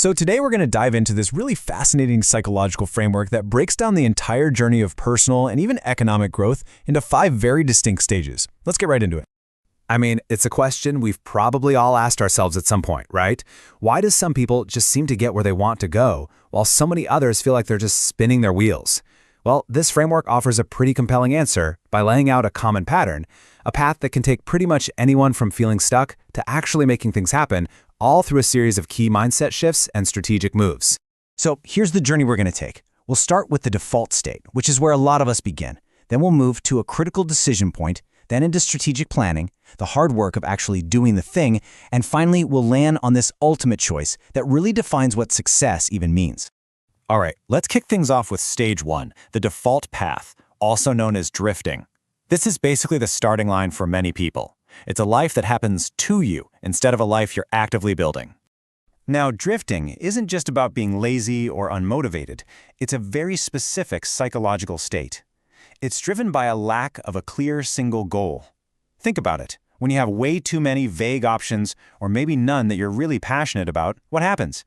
So today we're going to dive into this really fascinating psychological framework that breaks down the entire journey of personal and even economic growth into 5 very distinct stages. Let's get right into it. I mean, it's a question we've probably all asked ourselves at some point, right? Why do some people just seem to get where they want to go, while so many others feel like they're just spinning their wheels? Well, this framework offers a pretty compelling answer by laying out a common pattern, a path that can take pretty much anyone from feeling stuck to actually making things happen, all through a series of key mindset shifts and strategic moves. So here's the journey we're going to take. We'll start with the default state, which is where a lot of us begin. Then we'll move to a critical decision point, then into strategic planning, the hard work of actually doing the thing, and finally we'll land on this ultimate choice that really defines what success even means. All right, let's kick things off with stage 1, the default path, also known as drifting. This is basically the starting line for many people. It's a life that happens to you instead of a life you're actively building. Now, drifting isn't just about being lazy or unmotivated. It's a very specific psychological state. It's driven by a lack of a clear single goal. Think about it. When you have way too many vague options, or maybe none that you're really passionate about, what happens?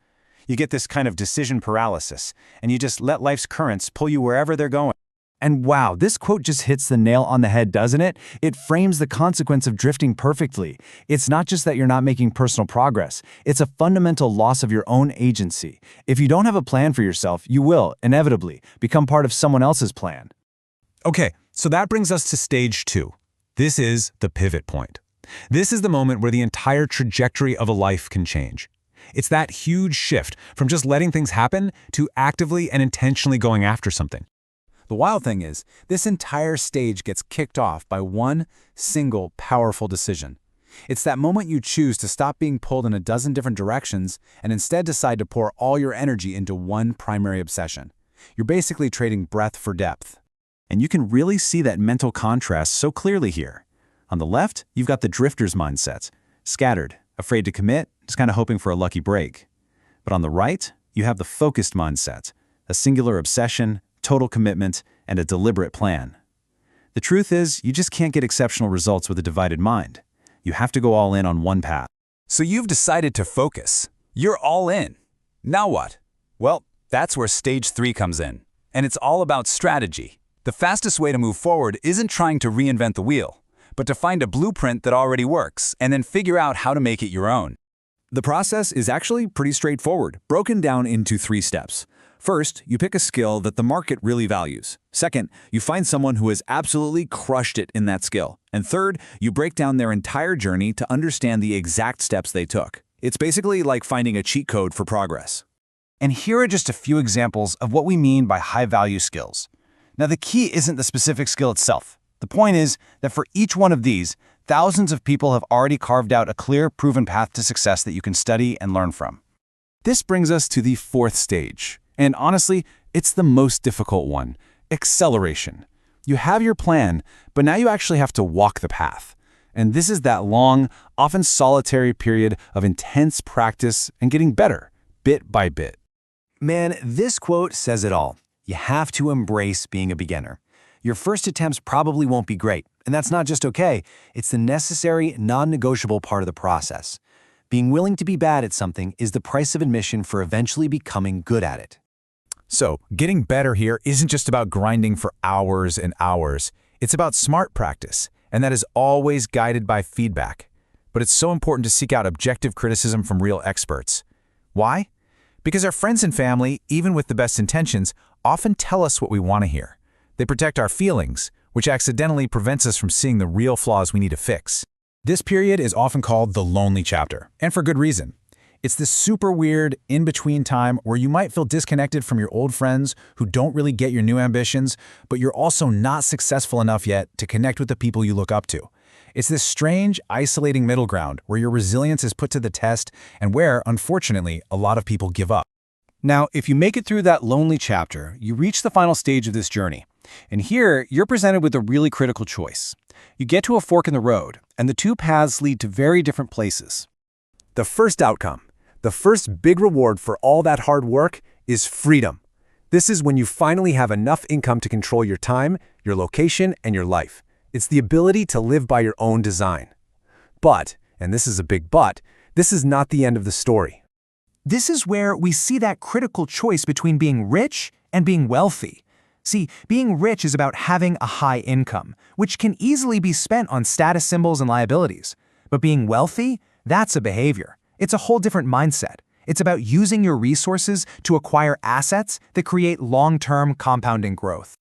You get this kind of decision paralysis, and you just let life's currents pull you wherever they're going. And wow, this quote just hits the nail on the head, doesn't it? It frames the consequence of drifting perfectly. It's not just that you're not making personal progress. It's a fundamental loss of your own agency. If you don't have a plan for yourself, you will, inevitably, become part of someone else's plan. Okay, so that brings us to stage 2. This is the pivot point. This is the moment where the entire trajectory of a life can change. It's that huge shift from just letting things happen to actively and intentionally going after something. The wild thing is, this entire stage gets kicked off by one single powerful decision. It's that moment you choose to stop being pulled in a dozen different directions and instead decide to pour all your energy into one primary obsession. You're basically trading breadth for depth. And you can really see that mental contrast so clearly here. On the left, you've got the drifter's mindset, scattered, afraid to commit, just kind of hoping for a lucky break. But on the right, you have the focused mindset, a singular obsession, total commitment, and a deliberate plan. The truth is, you just can't get exceptional results with a divided mind. You have to go all in on one path. So you've decided to focus. You're all in. Now what? Well, that's where stage 3 comes in. And it's all about strategy. The fastest way to move forward isn't trying to reinvent the wheel, but to find a blueprint that already works and then figure out how to make it your own. The process is actually pretty straightforward, broken down into 3 steps. First, you pick a skill that the market really values. Second, you find someone who has absolutely crushed it in that skill. And third, you break down their entire journey to understand the exact steps they took. It's basically like finding a cheat code for progress. And here are just a few examples of what we mean by high-value skills. Now, the key isn't the specific skill itself. The point is that for each one of these, thousands of people have already carved out a clear, proven path to success that you can study and learn from. This brings us to the 4th stage. And honestly, it's the most difficult one, acceleration. You have your plan, but now you actually have to walk the path. And this is that long, often solitary period of intense practice and getting better, bit by bit. Man, this quote says it all. You have to embrace being a beginner. Your first attempts probably won't be great, and that's not just okay. It's the necessary, non-negotiable part of the process. Being willing to be bad at something is the price of admission for eventually becoming good at it. So, getting better here isn't just about grinding for hours and hours. It's about smart practice, and that is always guided by feedback. But it's so important to seek out objective criticism from real experts. Why? Because our friends and family, even with the best intentions, often tell us what we want to hear. They protect our feelings, which accidentally prevents us from seeing the real flaws we need to fix. This period is often called the lonely chapter, and for good reason. It's this super weird, in-between time where you might feel disconnected from your old friends who don't really get your new ambitions, but you're also not successful enough yet to connect with the people you look up to. It's this strange, isolating middle ground where your resilience is put to the test and where, unfortunately, a lot of people give up. Now, if you make it through that lonely chapter, you reach the final stage of this journey. And here, you're presented with a really critical choice. You get to a fork in the road, and the 2 paths lead to very different places. The first outcome, the first big reward for all that hard work, is freedom. This is when you finally have enough income to control your time, your location, and your life. It's the ability to live by your own design. But, and this is a big but, this is not the end of the story. This is where we see that critical choice between being rich and being wealthy. See, being rich is about having a high income, which can easily be spent on status symbols and liabilities. But being wealthy, that's a behavior. It's a whole different mindset. It's about using your resources to acquire assets that create long-term compounding growth.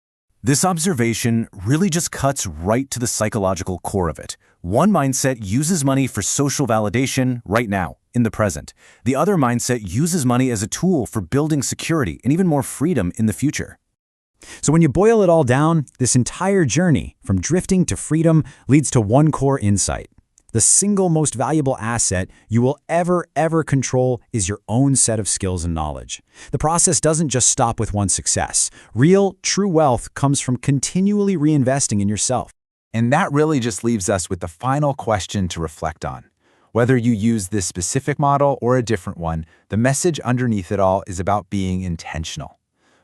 This observation really just cuts right to the psychological core of it. One mindset uses money for social validation right now, in the present. The other mindset uses money as a tool for building security and even more freedom in the future. So when you boil it all down, this entire journey from drifting to freedom leads to one core insight. The single most valuable asset you will ever control is your own set of skills and knowledge. The process doesn't just stop with one success. Real, true wealth comes from continually reinvesting in yourself. And that really just leaves us with the final question to reflect on. Whether you use this specific model or a different one, the message underneath it all is about being intentional.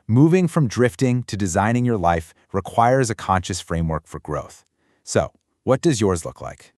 Moving from drifting to designing your life requires a conscious framework for growth. So, what does yours look like?